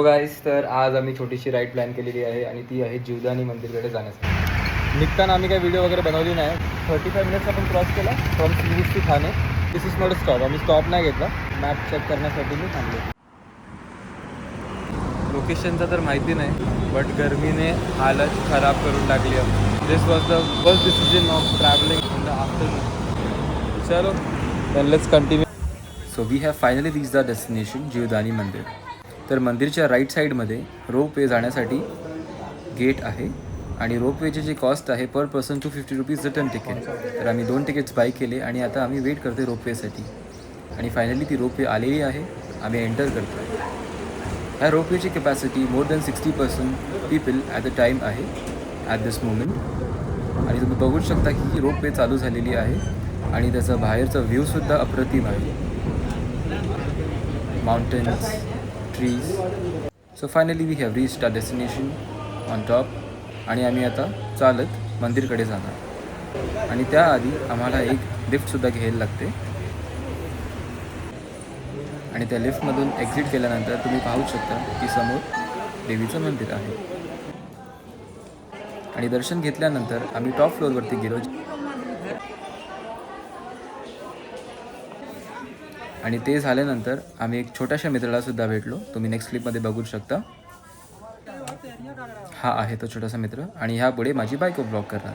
गाईस, तर आज आम्ही छोटीशी राईड प्लॅन केलेली आहे आणि ती आहे जीवदानी मंदिरकडे जाण्यासाठी. निघताना आम्ही काही व्हिडिओ वगैरे बनवली नाही. 35 मिनिट्स आपण क्रॉस केला फ्रॉम सिंगूस to Thane. This is not a stop. आम्ही स्टॉप नाही घेतला, मॅप चेक करण्यासाठी मी थांबलो. लोकेशनचं तर माहिती नाही, बट गरमीने हालत खराब करून टाकली आहे. This was the first decision of travelling in the afternoon. चलो then let's continue. So we have finally reach the destination Jivdani Mandir. तर मंदिरच्या राईट साईडमध्ये रोपवे जाण्यासाठी गेट आहे आणि रोपवेची जी कॉस्ट आहे पर पर्सन ₹250 रिटर्न तिकीट. तर आम्ही 2 तिकीट्स बाय केले आणि आता आम्ही वेट करतो रोपवेसाठी. आणि फायनली ती रोपवे आलेली आहे. आम्ही एंटर करतो. ह्या रोपवेची capacity more than 60% people at the time आहे ॲट दिस मोमेंट. आणि तुम्ही बघू शकता की रोपवे चालू झालेली आहे आणि त्याचा बाहेरचा व्ह्यूसुद्धा अप्रतिम आहे. Mountains, trees. So finally we have reached our destination on top. आणि आम्ही आता चालत मंदिरकडे जाणार आणि त्याआधी आम्हाला एक लिफ्टसुद्धा घ्यायला लागते. आणि त्या लिफ्टमधून एक्झिट केल्यानंतर तुम्ही पाहू शकता की समोर देवीचं मंदिर आहे. आणि दर्शन घेतल्यानंतर आम्ही टॉप फ्लोअरवरती गेलो आणि ते झाल्यानंतर आम्ही एक छोट्याशा मित्रालासुद्धा भेटलो. तुम्ही नेक्स्ट क्लिपमध्ये बघू शकता. हा आहे तो छोटासा मित्र आणि ह्यापुढे माझी बायको ब्लॉग करणार.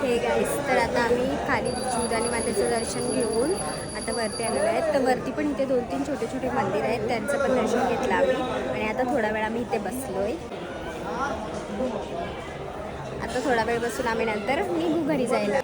हे गाईस, तर आता आम्ही खाली जीवदानी मातेचं दर्शन घेऊन आता वरती आलेलो आहे. तर वरती पण इथे 2-3 छोटे छोटे मंदिर आहेत, त्यांचं पण दर्शन घेतलं आम्ही. आणि आता थोडा वेळ आम्ही इथे बसलोय. आता थोडा वेळ बसून आम्ही नंतर निघू घरी जायला.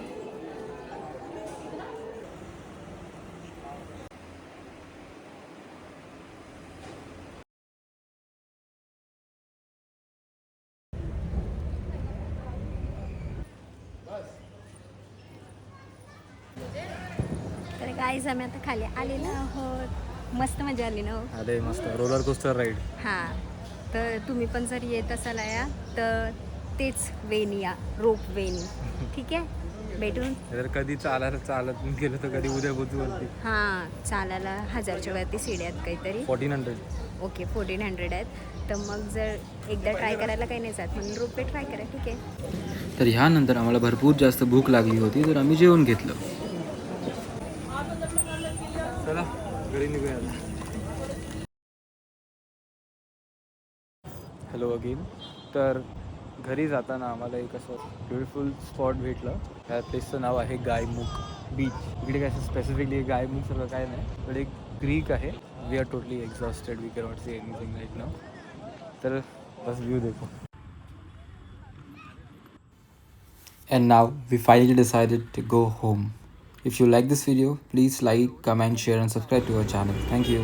तर गाईस, आम्ही आता खाली आलेलो आहोत. मस्त मजा आली ना. अरे मस्त रोलर कोस्टर राईड. हां, तर तुम्ही पण जर येत असाल या तर तेच वेनी या, रोप वेनी. ठीक आहे, भेटून. जर कधी चालत गेलो तर कधी उद्या बुधवरती. हां, चालायला 1000च्या वरती सीड्या आहेत काहीतरी. 1400. ओके, 1400 आहेत. तर मग जर एकदा ट्राय करायला काही नाही जात म्हणून रोपवे ट्राय करा. ठीक आहे. तर ह्यानंतर आम्हाला भरपूर जास्त भूक लागली होती, तर आम्ही जेवण घेतलं. चला घरी निघूया. Hello again. तर घरी जाताना आम्हाला एक असं ब्युटिफुल स्पॉट भेटलं. त्या प्लेसचं नाव आहे गायमुख बीच. इकडे काय स्पेसिफिकली गायमुख सगळं काय नाही, पण एक क्रीक आहे. We are totally exhausted, we can not see anything right now. तर बस व्यू देखो. And now we finally decided to go home. If you like this video, please like, comment, share and subscribe to our channel. Thank you.